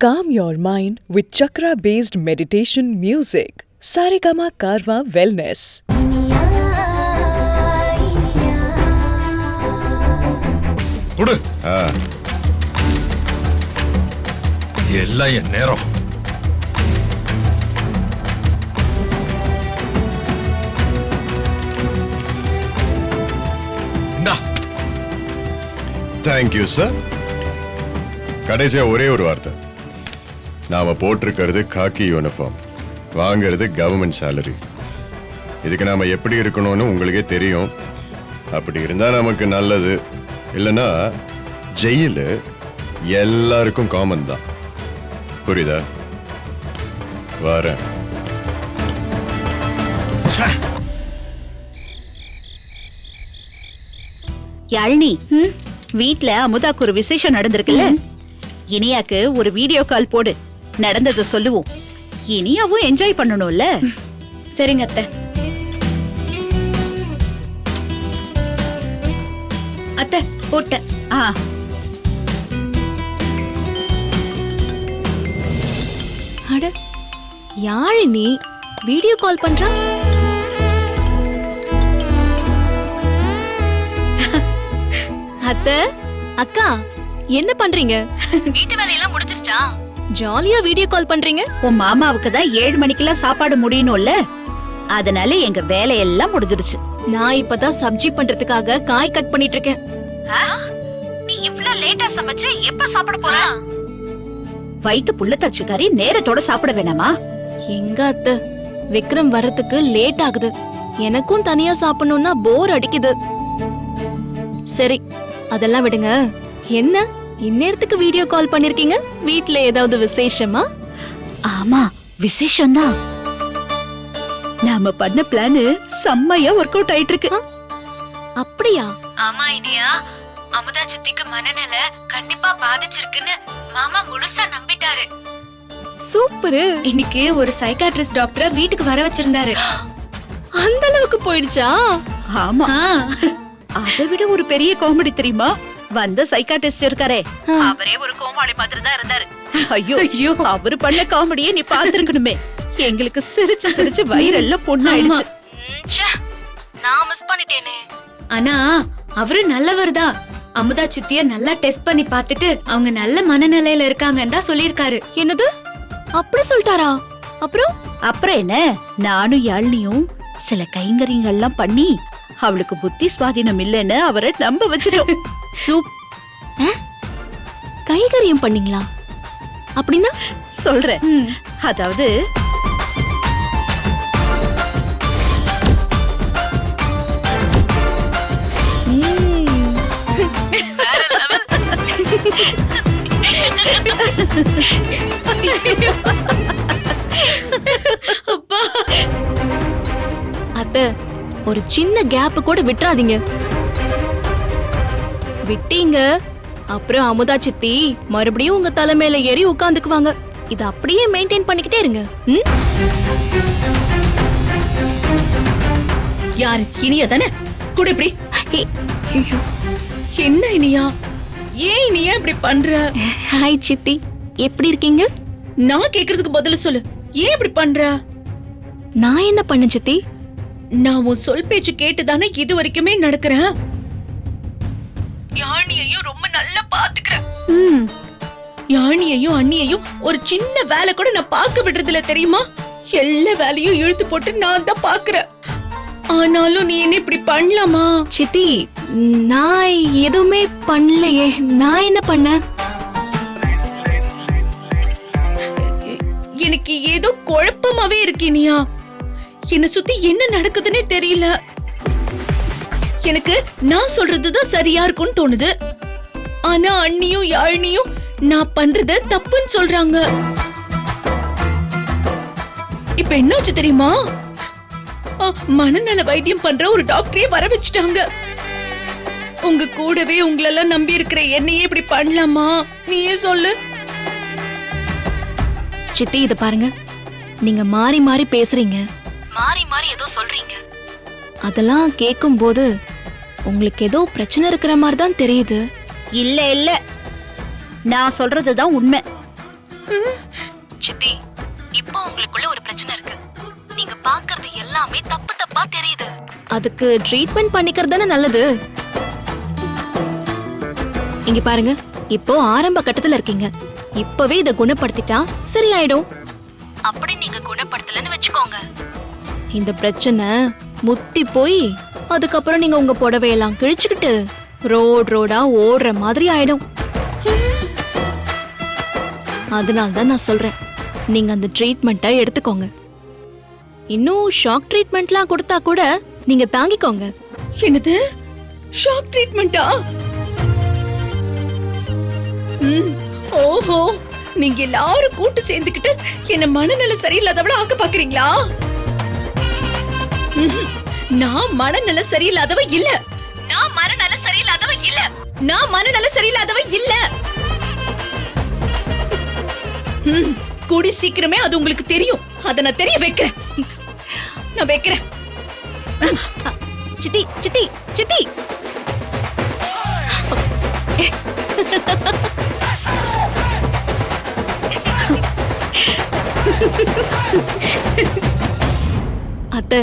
Calm your mind with chakra-based meditation music. Saregama Karwa Wellness. குடு. எல்லாம் என் நேரம். இந்தா. Thank you, sir. கடைசியா ஒரே ஒரு வார்த்தை. நாம போட்டிருக்கிறது காக்கி யூனிஃபார்ம், வாங்கிறது கவர்மெண்ட் சேலரி. இதுக்கு நாம எப்படி இருக்கணும்னு உங்களுக்கே தெரியும். அப்படி இருந்தா நமக்கு நல்லது, இல்லைன்னா ஜெயிலு எல்லாருக்கும் காமன் தான். புரியுதா? வரேன். யாழினி, வீட்ல அமுதாக்கு ஒரு விசேஷம் நடந்திருக்குல்ல, இனியாக்கு ஒரு வீடியோ கால் போடு, நடந்ததை சொல்லுவோம். இனியாவும் என்ஜாய் பண்ணணும்ல. சரிங்க அத்தை. அத்தை போட்டேன். அட யாழினி வீடியோ கால் பண்றா? அத்தை, அக்கா என்ன பண்றீங்க? வீட்டு வேலையெல்லாம் முடிஞ்சிருச்சா? ஜாலியா வீடியோ கால் பண்றீங்க. உன் மாமாவுக்கு தான் 7 மணிக்கெல்லாம் சாப்பாடு முடியணும்ல, அதனால எங்க வேலையெல்லாம் முடிஞ்சிருச்சு. நான் இப்பதான் சப்ஜி பண்றதுக்காக காய் கட் பண்ணிட்டு இருக்கேன். நீ இவ்ளோ லேட்டா சமைச்சு எப்ப சாப்பிட போற? வயித்து புள்ள தச்சு கறி நேரத்தோட சாப்பிட வேணாமா? எங்க அத்தை, விக்ரம் வரதுக்கு லேட் ஆகுது. எனக்கும் தனியா சாப்பிடணும்னா போர் அடிக்குது. சரி, அதெல்லாம் விடுங்க. என்ன இந்நேரத்துக்கு வீடியோ கால் பண்ணிருக்கீங்க? வீட்ல ஏதாவது விசேஷமா? ஆமா, விசேஷம்தான். நாம பண்ண பிளான் செம்மையா ஒர்க் அவுட் ஆயிட்டு இருக்கு. அப்படியா? ஆமா இனியா, அமுதா சித்திக்கு மனநல கண்டிப்பா பாதிச்சிருக்குன்னு மாமா முழுசா நம்பிட்டாரு. சூப்பரு. இன்னைக்கு ஒரு சைக்காட்ரிஸ்ட் டாக்டரை வீட்டுக்கு வர வச்சிருந்தாரு. அந்த அளவுக்கு போயிடுச்சா? ஆமா, அதை விட ஒரு பெரிய காமெடி தெரியுமா? வந்த சைக்காட்ரிஸ்ட் இருக்காரே, அவரே ஒரு கோமாளி மாதிரி தான் இருந்தாரு. ஐயோ, அவரு பண்ண காமெடியை நீ பாத்துருக்கணுமே. எங்களுக்கு சிரிச்சு சிரிச்சு வயிறெல்லாம் பொண்ணாயிடுச்சு. நான் மிஸ் பண்ணிட்டேனே. ஆனா அவரு நல்லவர் தான். அமுதா சித்திய நல்லா டெஸ்ட் பண்ணி பார்த்துட்டு அவங்க நல்ல மனநிலையில இருக்காங்கன்னு தான் சொல்லிருக்காரு. என்னது? அப்படி சொல்லிட்டாரா? அப்புறம் என்ன, நானும் யாழ்னியும் சில கைங்கரியங்கள்லாம் பண்ணி அவளுக்கு புத்தி சுவாதீனம் இல்லைன்னு அவரை நம்ப வச்சிட்டோம். சூப். கைகரியம் பண்ணீங்களா? அப்படின்னா சொல்றேன். அதாவது அத்தை, ஒரு சின்ன கேப் கூட விட்டுறாதீங்க. விட்டீங்க அப்புறம் அமுதா சித்தி மறுபடியும் உங்க தலைமையில ஏறி உட்கார்ந்துக்குவாங்க. இத அப்படியே மெயின்டைன் பண்ணிக்கிட்டே இருங்க. யாரு? இனியா தானே? கூட இப்படி. என்ன இனியா? ஏன் இனியா இப்படி பண்ற? ஹாய் சித்தி, எப்படி இருக்கீங்க? நான் கேக்குறதுக்கு பதில சொல்லு. ஏன் இப்படி பண்ற? நான் என்ன பண்ண சித்தி? நான் உன் சொல் பேச்சு கேட்டுதானே இது வரைக்குமே நடக்கிறேன். யாழினியையும் ரொம்ப நல்லா பாத்துக்கிறேன். யாழினியையும் அண்ணியையும் ஒரு சின்ன வேலை கூட நான் பார்க்க விடுறதில்ல, தெரியுமா? எல்லா வேலையும் இழுத்து போட்டு நான் தான் பாக்குறேன். ஆனாலும் நீ என்ன இப்படி பண்ணலாமா? சித்தி, நான் எதுவுமே பண்ணலையே. நான் என்ன பண்ண? எனக்கு ஏதோ குழப்பமாவே இருக்கு இனியா. என்ன சுத்தி என்ன நடக்குதுன்னே தெரியல. எனக்கு நான் சொல்றதுதான் சரியா இருக்கும்னு தோணுது. ஆனா அண்ணியும் யாழினியும் நான் பண்றது தப்புன்னு சொல்றாங்க. இப்ப என்னாச்சு தெரியுமா? மனநல வைத்தியம் பண்ற ஒரு டாக்டரே வர வச்சுட்டாங்க. உங்க கூடவே உங்களெல்லாம் நம்பி இருக்கிற என்னையே இப்படி பண்ணலாமா? நீயே சொல்லு. சித்தி, இத பாருங்க. நீங்க மாறி மாறி பேசுறீங்க, மாறி மாறி ஏதோ சொல்றீங்க. அதெல்லாம் கேட்கும் போது உங்களுக்கு ஏதோ பிரச்சனை இருக்கிற மாதிரி தான் தெரியுது. இல்ல இல்ல, நான் சொல்றதுதான் உண்மை. எல்லாமே தப்பு தப்பா தெரியுது. அதுக்கு ட்ரீட்மெண்ட் பண்ணிக்கிறது தானே நல்லது. இங்க பாருங்க, இப்போ ஆரம்ப கட்டத்துல இருக்கீங்க. இப்பவே இத குணப்படுத்திட்டா சரியாயிடும். அப்படி நீங்க குணப்படுத்தலன்னு வச்சுக்கோங்க, இந்த பிரச்சனை முத்தி போய் அதுக்கப்புறம் நீங்க உங்க புடவையெல்லாம் கிழிச்சுக்கிட்டு ரோடா ஓடுற மாதிரி ஆயிடும். அதனால்தான் நான் சொல்றேன், நீங்க அந்த ட்ரீட்மெண்ட்டை எடுத்துக்கோங்க. இன்னும் ஷாக் ட்ரீட்மெண்ட்லாம் கொடுத்தா கூட நீங்க தாங்கிக்கோங்க. என்னது, ஷாக் ட்ரீட்மெண்டா? ஓஹோ, நீங்க எல்லாரும் கூட்டு சேர்ந்துக்கிட்டு என்ன மனநல சரியில்லாதவள ஆக்க பாக்குறீங்களா? நான் மனநல சரியில்லாதவ இல்ல. நான் மனநல சரியில்லாதவ இல்ல. நான் மனநல சரியில்லாதவ இல்ல. கூடி சீக்கிரமே அது உங்களுக்கு தெரியும். அத நான் தெரிய வைக்கிறேன். நான் வைக்கிறேன். சித்தி சித்தி சித்தி, அத்தை,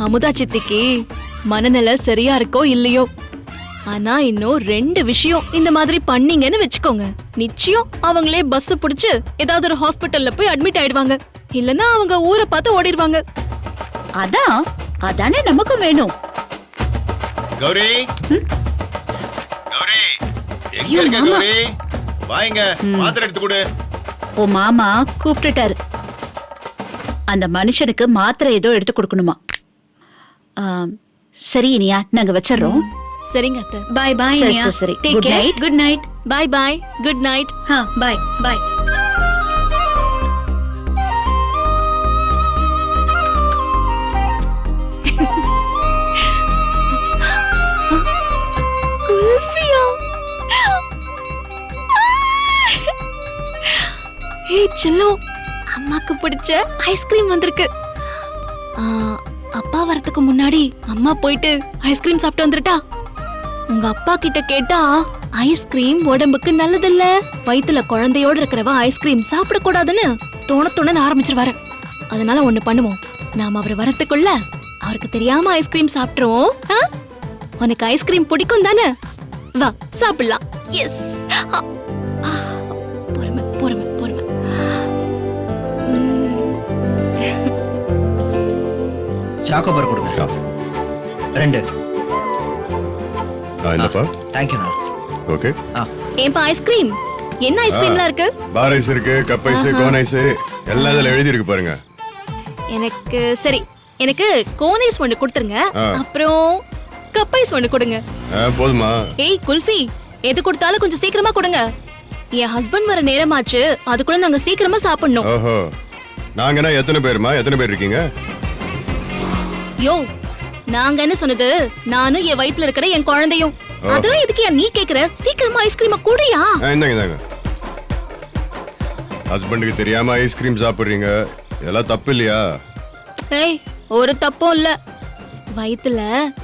அமுதா சித்திக்கு மனநிலை சரியா இருக்கோ இல்லையோ, ஆனா இன்னும் 2 விஷயம் இந்த மாதிரி பண்ணீங்கன்னு வச்சுக்கோங்க, நிச்சயம் அவங்களே பஸ் புடிச்சு ஏதாவது ஒரு ஹாஸ்பிட்டல்ல போய் அட்மிட் ஆயிடுவாங்க. இல்லனா அவங்க ஊரை பார்த்து ஓடிடுவாங்க. அதானே நமக்கும் வேணும். கௌரி, கௌரி, எங்க இருக்க கௌரி? வாங்க, மாத்திரை எடுத்து கொடு. உன் மாமா கூப்பிட்டுட்டாரு. அந்த மனுஷனுக்கு மாத்திரை ஏதோ எடுத்து கொடுக்கணுமா? சரி இனியா, நாங்க வச்சிடறோம். சரிங்க அத்தை. Bye bye. சரி, சரி, சரி. Take Good care. night. Good night. Bye bye, good night. Bye bye. குல்ஃபியா? ஏய் செல்லோ, அம்மாக்கு பிடிச்ச ஐஸ்கிரீம் வந்திருக்கு. அப்பா வரதுக்கு முன்னாடி அம்மா போயிட்டு ஐஸ்கிரீம் சாப்பிட்டு வந்துட்டா. உங்க அப்பா கிட்ட கேட்டா ஐஸ்கிரீம் உடம்புக்கு நல்லதில்ல, வயித்துல குழந்தையோட இருக்கிறவ ஐஸ்கிரீம் சாப்பிட கூடாதுன்னு தோண ஆரம்பிச்சிருவாரு. அதனால ஒண்ணு பண்ணுவோம், நாம அவர் வரத்துக்குள்ள அவருக்கு தெரியாம ஐஸ்கிரீம் சாப்பிட்டுருவோம். உனக்கு ஐஸ்கிரீம் பிடிக்கும் தானே? வா சாப்பிடலாம். எஸ், பொறுமை பொறுமை பொறுமை. சாக்கோபார் கொடுங்க. 2. என்னப்பா? தேங்க்யூண்ணா. ஓகே. ஏன்பா ஐஸ்கிரீம்? என்ன ஐஸ்கிரீம்லாம் இருக்கு? பார் ஐஸ் இருக்கு, கப் ஐஸ், கோன் ஐஸ், எல்லாம் இதுல எழுதி இருக்கு பாருங்க. எனக்கு சரி, எனக்கு கோன் ஐஸ் ஒன்று கொடுத்துருங்க. அப்புறம் கப் ஐஸ் ஒன்று கொடுங்க. போதுமா? ஏய் குல்ஃபி, எது கொடுத்தாலும் கொஞ்சம் சீக்கிரமா கொடுங்க. என் ஹஸ்பண்ட் வர நேரமாச்சு, அதுக்குள்ள நாங்க சீக்கிரமா சாப்பிடணும். ஓஹோ, நாங்கன்னா எத்தனை பேருமா? எத்தனை பேர் இருக்கீங்க? யோ, நாங்க என்ன சொன்னது? நானும் என் வயித்துல இருக்கிற என் குழந்தையும். அதெல்லாம் எதுக்கு நீ கேக்குற? சீக்கிரமா ஐஸ்கிரீமை குடியா. இந்தாங்க இந்தாங்க. ஹஸ்பண்டுக்கு தெரியாம ஐஸ்கிரீம் சாப்பிடுறீங்க, இதெல்லாம் தப்பு இல்லையா? ஏய், ஒரு தப்பும் இல்ல. வயித்துல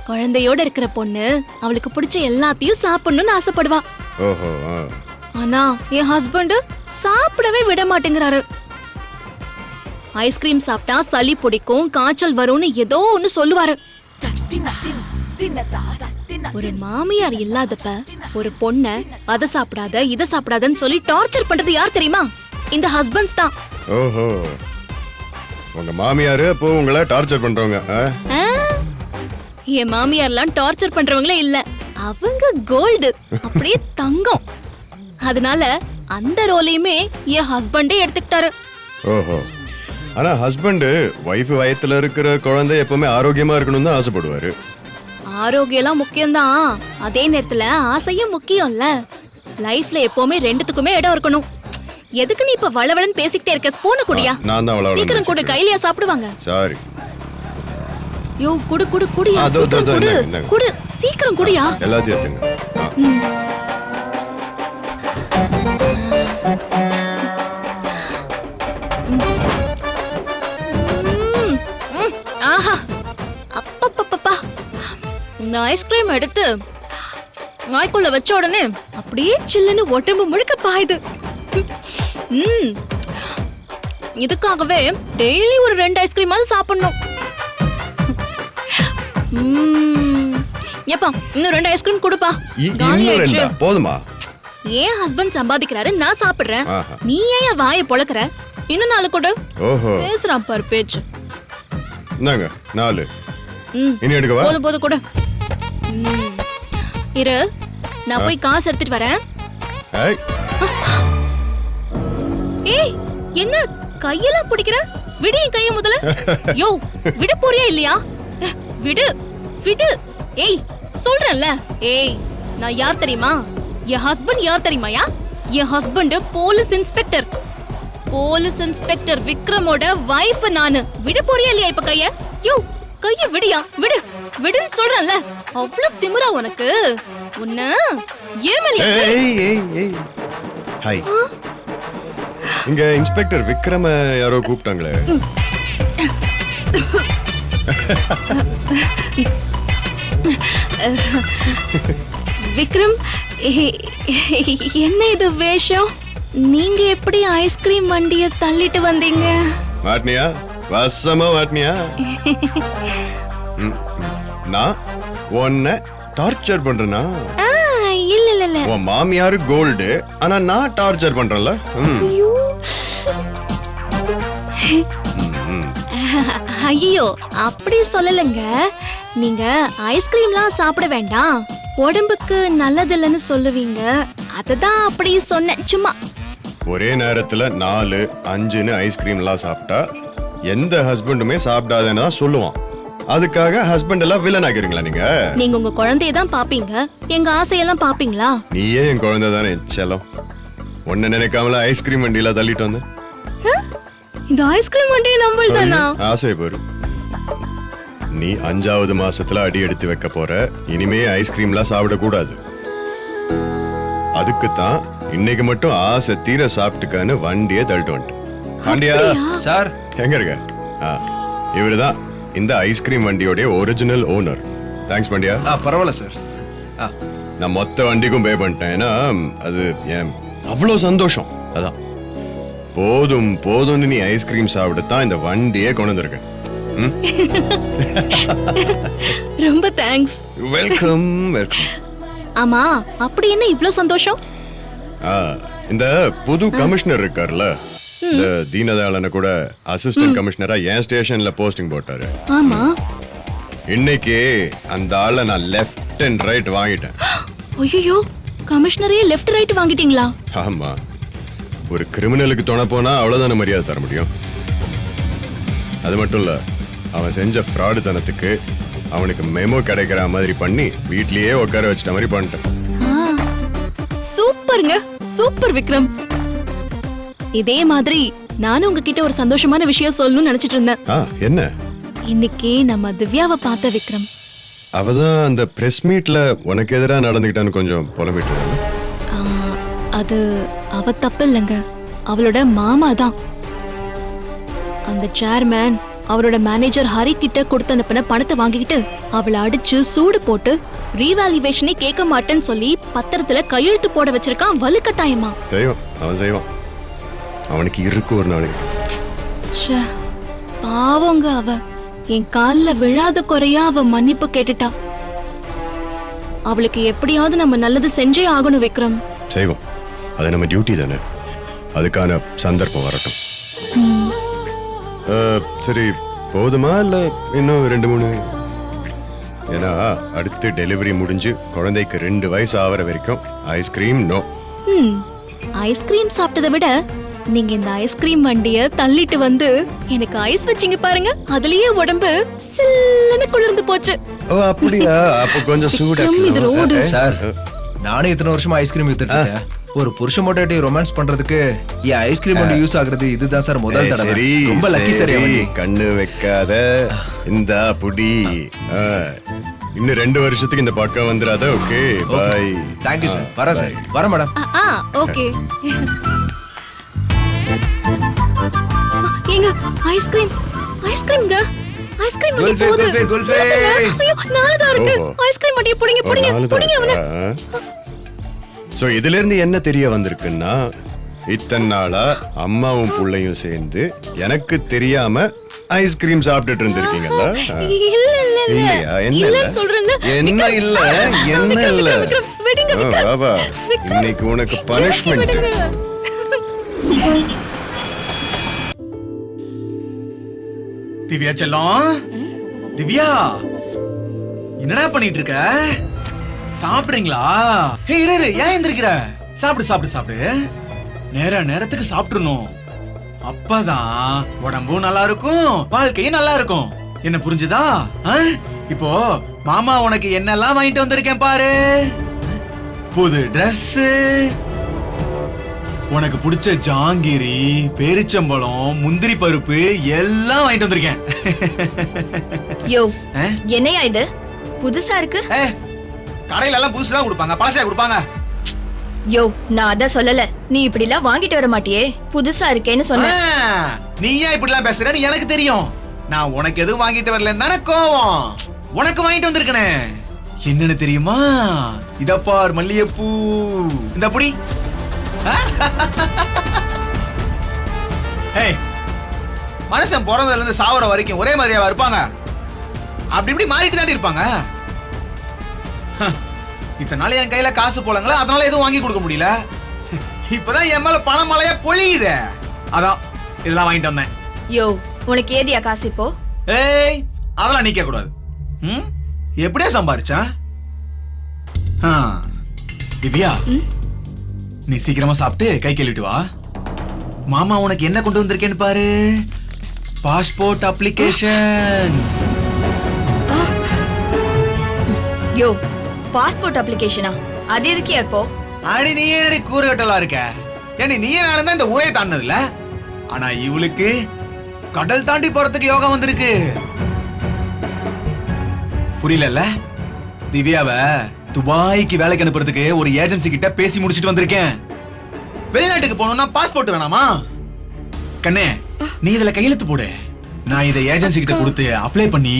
குழந்தையோட இருக்கிற பொண்ணு அவளுக்கு பிடிச்ச எல்லாத்தையும் சாப்பிடணும்னு ஆசைப்படுவா. ஓஹோ. ஆனா என் ஹஸ்பண்ட் சாப்பிடவே விட மாட்டேங்கிறாரு. ஐஸ்கிரீம் சாப்பிட்டா சளி பிடிக்கும், காய்ச்சல் வரும்னு ஏதோ ஒன்னு சொல்லுவாரு. ஒரு மாமியார் இல்லாதப்ப ஒரு பொண்ண அத சாப்பிடாத இத சாப்பிடாதன்னு சொல்லி டார்ச்சர் பண்றது யார் தெரியுமா? இந்த ஹஸ்பண்ட்ஸ் தான். ஓஹோ, உங்க மாமியாரு அப்போ உங்களை டார்ச்சர் பண்றவங்க? என் மாமியார்லாம் டார்ச்சர் பண்றவங்களே இல்ல, அவங்க கோல்டு, அப்படியே தங்கம். அதனால அந்த ரோலையுமே என் ஹஸ்பண்டே எடுத்துக்கிட்டாரு. ஓஹோ, ஆனா ஹஸ்பண்ட் வைஃப் வயத்துல இருக்கிற குழந்தை எப்பவுமே ஆரோக்கியமா இருக்கணும்னு தான் ஆசைப்படுவாரு. ஆரோக்கியம்லாம் முக்கியம்தான், அதே நேரத்துல ஆசையும் முக்கியம்ல. லைஃப்ல எப்பவுமே ரெண்டுத்துக்குமே இடம் இருக்கணும். எதுக்கு நீ இப்ப வளவளன்னு பேசிக்கிட்டே இருக்க? ஸ்பூனை குடியா. நான் தான் வளவளன்னு சீக்கிரம் குடு, கையிலயா சாப்பிடுவாங்க. சாரி. யோ, குடு குடு குடியா, சீக்கிரம் குடு குடு, சீக்கிரம் குடியா. எல்லாத்தையும் எடுத்துங்க. ஆஹா, அப்பப்பப்பா. இந்த ஐஸ்கிரீம் எடுத்து நாய்க்குள்ள வச்ச உடனே அப்படியே சில்லுன்னு உடம்பு முழுக்க பாயுது. இதுக்காகவே டெய்லி ஒரு 2 ஐஸ்கிரீமாவது சாப்பிடணும். எப்பா இன்னும் 2 ஐஸ்கிரீம் கொடுப்பா. காலி இன்னும் ஆயிடுச்சு. ரெண்டா போதுமா? ஏன் ஹஸ்பண்ட் சம்பாதிக்கிறாரு, நான் சாப்பிடுறேன். ஆஹா. நீ ஏன் வாயை பொளக்குற? இன்னும் 4 கொடு. ஓஹோ பேசுறான் பாரு பேச்சு. இந்தாங்க 4. ம் இனி எடுக்கவா? போதும் கொடு. இரு, நான் போய் காசு எடுத்துட்டு வரேன். ஏய், ஏய் என்ன கையெல்லாம் பிடிக்கிற? விடு என் கைய முதல்ல. யோ விட போறியா இல்லையா? விடு விடு. ஏய் சொல்றேன்ல. ஏய் நான் யார் தெரியுமா? என் ஹஸ்பண்ட் யார் தெரியுமாயா? என் husband police inspector. Police inspector விக்ரமோட வைஃப் நானு. விட போறியா இல்லையா இப்ப கைய? யோ கைய விடியா, விடு விடுன்னு சொல்றேன்ல. அவ்வளவு திமிரா உனக்கு? உன்ன ஏமலியா? ஏய் ஏய் ஏய். ஹாய். இங்க இன்ஸ்பெக்டர் விக்ரம யாரோ கூப்பிட்டாங்களே. விக்ரம், என்ன இது வேஷம்? நீங்க எப்படி ஐஸ்கிரீம் வண்டிய தள்ளிட்டு வந்தீங்க? மாட்னியா? வசமா மாட்னியா? நான் உன்னை டார்ச்சர் பண்றேனா? இல்ல இல்ல இல்ல. உன் மாமியாரு கோல்டு, ஆனா நான் டார்ச்சர் பண்றேன்ல. ஐயோ அப்படி சொல்லலங்க. நீங்க ஐஸ்கிரீம்லாம் சாப்பிட வேண்டாம், உடம்புக்கு நல்லதில்லைன்னு சொல்லுவீங்க. அததான் அப்படி சொன்னேன் சும்மா. ஒரே நேரத்துல 4, 5ன்னு ஐஸ்கிரீம்லாம் சாப்பிட்டா எந்த ஹஸ்பண்டுமே சாப்பிடாதேன்னு தான் சொல்லுவான். அதுக்காக ஹஸ்பண்ட் எல்லாம் வில்லன் ஆகிறீங்களா நீங்க? நீங்க உங்க குழந்தைய தான் பாப்பீங்க, எங்க ஆசையெல்லாம் பாப்பீங்களா? நீயே என் குழந்தை தானே செல்லம். ஒன்ன நினைக்காமல ஐஸ்கிரீம் வண்டியில தள்ளிட்டு வந்தேன். இந்த ஐஸ்கிரீம் வண்டி நம்மள் தானா? ஆசை பாரு. நீ 5வது மாசத்துல அடி எடுத்து வைக்க போற. இனிமே ஐஸ்கிரீம்லாம் சாப்பிடக்கூடாது. அதுக்குத்தான் இன்னைக்கு மட்டும் ஆசை தீர சாப்பிட்டுக்கான்னு வண்டியே தள்ளிட்டு வந்துட்டேன். பாண்டியா சார் எங்க இருக்க? இவருதான் இந்த ஐஸ்கிரீம் வண்டியோட ஒரிஜினல் ஓனர். தேங்க்ஸ் பாண்டியா. பரவாயில்ல சார். நான் மொத்த வண்டிக்கும் பே பண்ணிட்டேன். ஏன்னா அது ஏன் அவ்வளோ சந்தோஷம். அதான் போதும் போதும்னு நீ ஐஸ்கிரீம் சாப்பிடத்தான் இந்த வண்டியே கொண்டு வந்திருக்கேன். ரொம்ப தேங்க்ஸ். Welcome welcome. ஆமா அப்படி என்ன இவ்ளோ சந்தோஷம்? இந்த புது கமிஷனர் இருக்கார்ல, இந்த தீனதயாளனை கூட அசிஸ்டன்ட் கமிஷனரா என் ஸ்டேஷன்ல போஸ்டிங் போட்டாரு. ஆமா. இன்னைக்கு அந்த ஆளை நான் லெஃப்ட் அண்ட் ரைட் வாங்கிட்டேன். ஐயோ கமிஷனரே லெஃப்ட் ரைட் வாங்கிட்டீங்களா? ஆமா. ஒரு கிரிமினலுக்கு துணை போனா அவ்வளவுதான மரியாதை தர முடியும். அது மட்டும் இல்ல, அவன் செஞ்ச ஃப்ராடு தனத்துக்கு அவனுக்கு மெமோ கிடைக்கிற மாதிரி பண்ணி வீட்லயே உட்கார வச்சிட்ட மாதிரி பண்ணிட்டேன். சூப்பருங்க, சூப்பர் விக்ரம். இதே மாதிரி நானும் உங்ககிட்ட ஒரு சந்தோஷமான விஷயம் சொல்லணும்னு நினைச்சிட்டு இருந்தேன். என்ன? இன்னைக்கு நம்ம திவ்யாவை பார்த்த விக்ரம். அவதான் அந்த பிரஸ் மீட்ல உனக்கு எதிரா நடந்துக்கிட்டான்னு கொஞ்சம் புலம்பிட்டு. அது அவ தப்பு இல்லைங்க, அவளோட மாமா தான். அந்த சேர்மேன் அவரோட மேனேஜர் ஹரி கிட்ட கொடுத்து அனுப்பின பணத்தை வாங்கிக்கிட்டு அவளை அடிச்சு சூடு போட்டு ரீவாலுவேஷனே கேட்க மாட்டேன்னு சொல்லி பத்திரத்துல கையெழுத்து போட வச்சிருக்கான் வலுக்கட்டாயமா. அவன் செய்வான், அவனுக்கு இருக்கு ஒரு நாளைக்கு. பாவங்க அவ. என் கால்ல விழாத குறையா அவ மன்னிப்பு கேட்டுட்டா. அவளுக்கு எப்படியாவது நம்ம நல்லது செஞ்சே ஆகணும் விக்ரம். செய்வோம், அது நம்ம டியூட்டி தானே. அதுக்கான சந்தர்ப்பம் வரட்டும். சரி போதுமா இல்ல இன்னும் 2-3? ஏன்னா அடுத்து டெலிவரி முடிஞ்சு குழந்தைக்கு 2 வயசு ஆகிற வரைக்கும் ஐஸ்கிரீம் நோ. ஐஸ்கிரீம் சாப்பிட்டதை விட நீங்க இந்த ஐஸ்கிரீம் வண்டிய தள்ளிட்டு வந்து எனக்கு ஐஸ் வச்சீங்க பாருங்க, அதுலயே உடம்பு சில்லுன்னு குளிர்ந்து போச்சு. ஓ அப்படியா? அப்ப கொஞ்சம் சூடா இது ரோடு. சார் நானே இத்தனை வருஷமா ஐஸ்கிரீம் வித்துட்டு இருக்கேன். ஒரு புருஷ மொட்டாட்டி ரொமான்ஸ் பண்றதுக்கு என் ஐஸ்கிரீம் வண்டி யூஸ் ஆகுறது இதுதான் சார் முதல் தடவை. ரொம்ப லக்கி சார். கண்ணு வைக்காத இந்த புடி. இன்னும் 2 வருஷத்துக்கு இந்த பக்கம் வந்துடாத. Okay bye. Thank you sir. வரேன் சார். வரேன் மேடம். ஓகே. ஏங்க ஐஸ்கிரீம் ஐஸ்கிரீம்ங்க ஐஸ்கிரீம் வண்டி போகுது. குல்ஃபே. ஐயோ நாலதான் இருக்கு. ஐஸ்கிரீம் வண்டியை புடிங்க புடிங்க புடிங்க அவனை. சோ இதுல இருந்து என்ன தெரிய வந்திருக்குன்னா, இத்தனை நாளா அம்மாவும் புள்ளையும் சேர்ந்து எனக்கு தெரியாம ஐஸ்கிரீம் சாப்பிட்டுட்டு இருந்திருக்கீங்கல்ல? இல்ல இல்ல இல்ல இல்லையா? என்ன இல்ல இல்ல? சொல்றேன்ல. என்ன இல்ல? என்ன இல்ல? விடுங்க வா, வா. இன்னைக்கு உனக்கு பனிஷ்மெண்ட். விடுங்க. திவ்யா செல்லம், திவ்யா என்னடா பண்ணிட்டு இருக்க? சாப்பிடுறீங்களா? ஹே இரு இரு, ஏன் எந்திரிக்கிற? சாப்பிடு சாப்பிடு சாப்பிடு. நேரத்துக்கு சாப்பிட்டுறணும். அப்பதான் உடம்பும் நல்லா இருக்கும், வாழ்க்கையும் நல்லா இருக்கும். என்ன புரிஞ்சுதா? இப்போ மாமா உனக்கு என்னெல்லாம் வாங்கிட்டு வந்திருக்கேன் பாரு. புது Dress, உனக்கு பிடிச்ச ஜாங்கிரி, பேரிச்சம்பழம், முந்திரி பருப்பு எல்லாம் வாங்கிட்டு வந்திருக்கேன். யோ என்னையா இது புதுசா இருக்கு? கடையில எல்லாம் புதுசுதான் கொடுப்பாங்க, பழசையா கொடுப்பாங்க. யோ நான் அத சொல்லல, நீ இப்படி எல்லாம் வாங்கிட்டு வர மாட்டியே, புதுசா இருக்கேன்னு சொன்ன. நீ ஏன் இப்படி எல்லாம் பேசுறன்னு எனக்கு தெரியும். நான் உனக்கு எதுவும் வாங்கிட்டு வரலன்னு தானே கோவம். உனக்கு வாங்கிட்டு வந்திருக்கனே. என்னன்னு தெரியுமா? இத பார் மல்லிகைப்பூ. இந்த புடி. ஏய், மனுஷன் பிறந்ததுல இருந்து சாவர வரைக்கும் ஒரே மாதிரியாவா இருப்பாங்க? அப்படி இப்படி மாறிட்டு தாண்டி இருப்பாங்க. இத்தனால என் கையில காசு போலங்களா, அதனால எதுவும் வாங்கி கொடுக்க முடியல. இப்பதான் என் மேல பண மழையா பொழியுதே, அதான் இதெல்லாம் வாங்கிட்டு வந்தேன். யோ உனக்கு ஏதியா காசு இப்போ? ஏய், அதெல்லாம் நீ கேட்க கூடாது. எப்படியா சம்பாரிச்சா? திவ்யா, நீ சீக்கிரமா சாப்பிட்டு கை கழுவிட்டு வா. மாமா உனக்கு என்ன கொண்டு வந்திருக்கேன்னு பாரு. Passport application. யோ பாஸ்போர்ட் அப்ளிகேஷனா? அது எதுக்கு இப்போ? அடி நீ என்னடி கூறுகட்டலா இருக்க? ஏனி நீ நானும் தான் இந்த ஊரே தாண்டது இல்ல. ஆனா இவளுக்கு கடல் தாண்டி போறதுக்கு யோகா வந்திருக்கு. புரியல? திவ்யாவை துபாய்க்கு வேலைக்கு அனுப்புறதுக்கு ஒரு ஏஜென்சி கிட்ட பேசி முடிச்சிட்டு வந்திருக்கேன். வெளிநாட்டுக்கு போகணும்னா பாஸ்போர்ட் வேணாமா? கண்ணே, நீ இதுல கையெழுத்து போடு. நான் இதை ஏஜென்சி கிட்ட கொடுத்து அப்ளை பண்ணி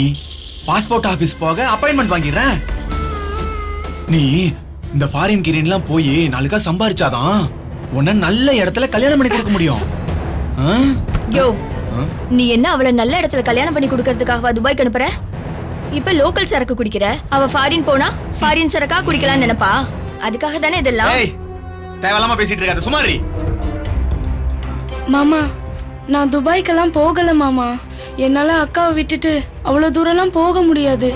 பாஸ்போர்ட் ஆபீஸ் போக அப்பாயின்மெண்ட் வாங்கிடுறேன். நீ இந்த ஃபாரின் கிரீன்லாம் போய் நாளுக்கா சம்பாரிச்சாதான் உன்னை நல்ல இடத்துல கல்யாணம் பண்ணி கொடுக்க முடியும். யோ நீ என்ன அவளை நல்ல இடத்துல கல்யாணம் பண்ணி கொடுக்கறதுக்காக துபாய்க்கு அனுப்புற? இப்ப லோக்கல் சரக்கு குடிக்கிற, அவ ஃபாரின் போனா ஃபாரின் சரக்கா குடிக்கலாம்னு நினைப்பா. அதுக்காக தானே இதெல்லாம். தேவையில்லாம பேசிட்டு இருக்காத, சுமாரி. மாமா நான் துபாய்க்கெல்லாம் போகல மாமா. என்னால அக்காவை விட்டுட்டு அவ்வளவு தூரம்லாம் போக முடியாது.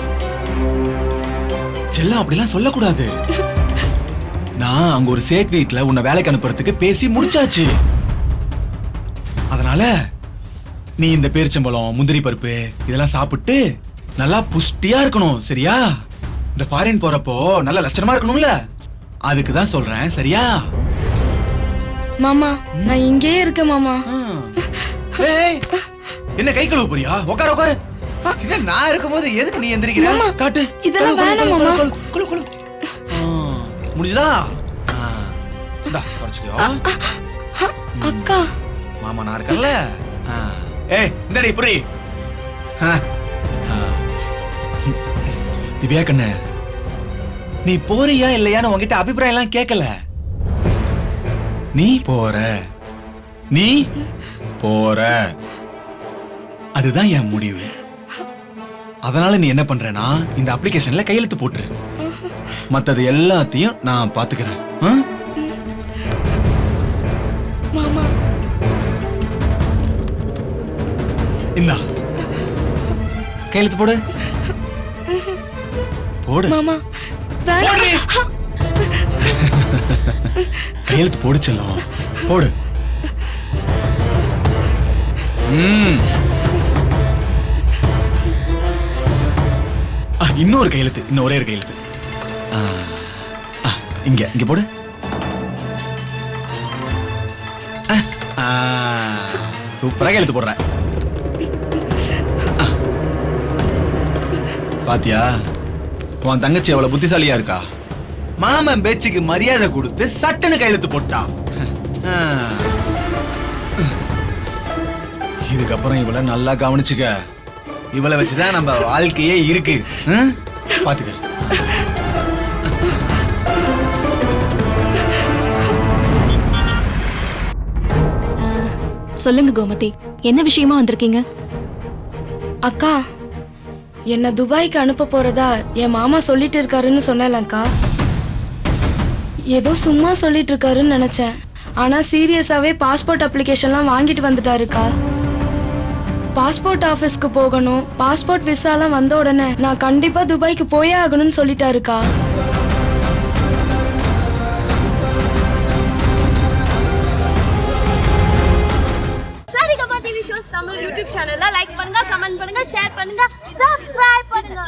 செல்லம் அப்படிலாம் சொல்லக்கூடாது. நான் அங்க ஒரு சேக் வீட்ல உன்னை வேலைக்கு அனுப்புறதுக்கு பேசி முடிச்சாச்சு. அதனால நீ இந்த பேரிச்சம்பழம், முந்திரி பருப்பு இதெல்லாம் சாப்பிட்டு நல்லா புஷ்டியா இருக்கணும், சரியா? இந்த ஃபாரின் போறப்போ நல்ல லட்சணமா இருக்கணும்ல, அதுக்கு தான் சொல்றேன், சரியா? மாமா நான் இங்கேயே இருக்கேன் மாமா. ஏய், என்ன கை கழுவ போறியா? உட்காரு உட்காரு. இத நான் இருக்கும்போது எதுக்கு நீ எந்திரிக்கிற? காட்டு. இதெல்லாம் வேணாம் மாமா. குளு குளு. முடிஞ்சதா? இந்தா குறச்சுக்கோ. அக்கா மாமா நான் இருக்கேன்ல. ஏய் இந்தடி புரி. திவ்யா கண்ணே, நீ போறியா இல்லையான்னு உன்கிட்ட அபிப்பிராயம் எல்லாம் கேட்கல. நீ போற, நீ போற, அதுதான் என் முடிவு. அதனால நீ என்ன பண்றேன்னா இந்த அப்ளிகேஷன்ல கையெழுத்து போட்டுரு. மத்தது எல்லாத்தையும் நான் பாத்துக்கிறேன். மாமா இந்தா கையெழுத்து போடு. போடு மாமா போடு. கையெழுத்து போடு செல்லம், போடு. இன்னொரு கையெழுத்து, இன்னும் ஒரே ஒரு கையெழுத்து. இங்க இங்க போடு. சூப்பரா கையெழுத்து போடுற. பாத்தியா, உன் தங்கச்சி அவ்வளவு புத்திசாலியா இருக்கா. மாமன் பேச்சுக்கு மரியாதை கொடுத்து சட்டுன்னு கையெழுத்து போட்டா. இதுக்கப்புறம் இவளை நல்லா கவனிச்சுக்க. இவளை வச்சுதான் நம்ம வாழ்க்கையே இருக்கு. பாத்துக்க. சொல்லுங்க கோமதி, என்ன விஷயமா வந்திருக்கீங்க? அக்கா என்ன துபாய்க்கு அனுப்ப போறதா என் மாமா சொல்லிட்டு இருக்காருன்னு சொன்னேன்லக்கா. ஏதோ சும்மா சொல்லிட்டு இருக்காருன்னு நினைச்சேன். ஆனா சீரியஸாவே பாஸ்போர்ட் அப்ளிகேஷன்லாம் வாங்கிட்டு வந்துட்டாருக்கா. பாஸ்போர்ட் ஆபீஸ்க்கு போகணும், பாஸ்போர்ட் விசாலாம் வந்த உடனே நான் கண்டிப்பா துபாய்க்கு போயே ஆகணும்னு சொல்லிட்டாருக்கா. Saregama TV shows Tamil YouTube சேனல்ல லைக் பண்ணுங்க, கமெண்ட் பண்ணுங்க, ஷேர் பண்ணுங்க, சப்ஸ்கிரைப் பண்ணுங்க.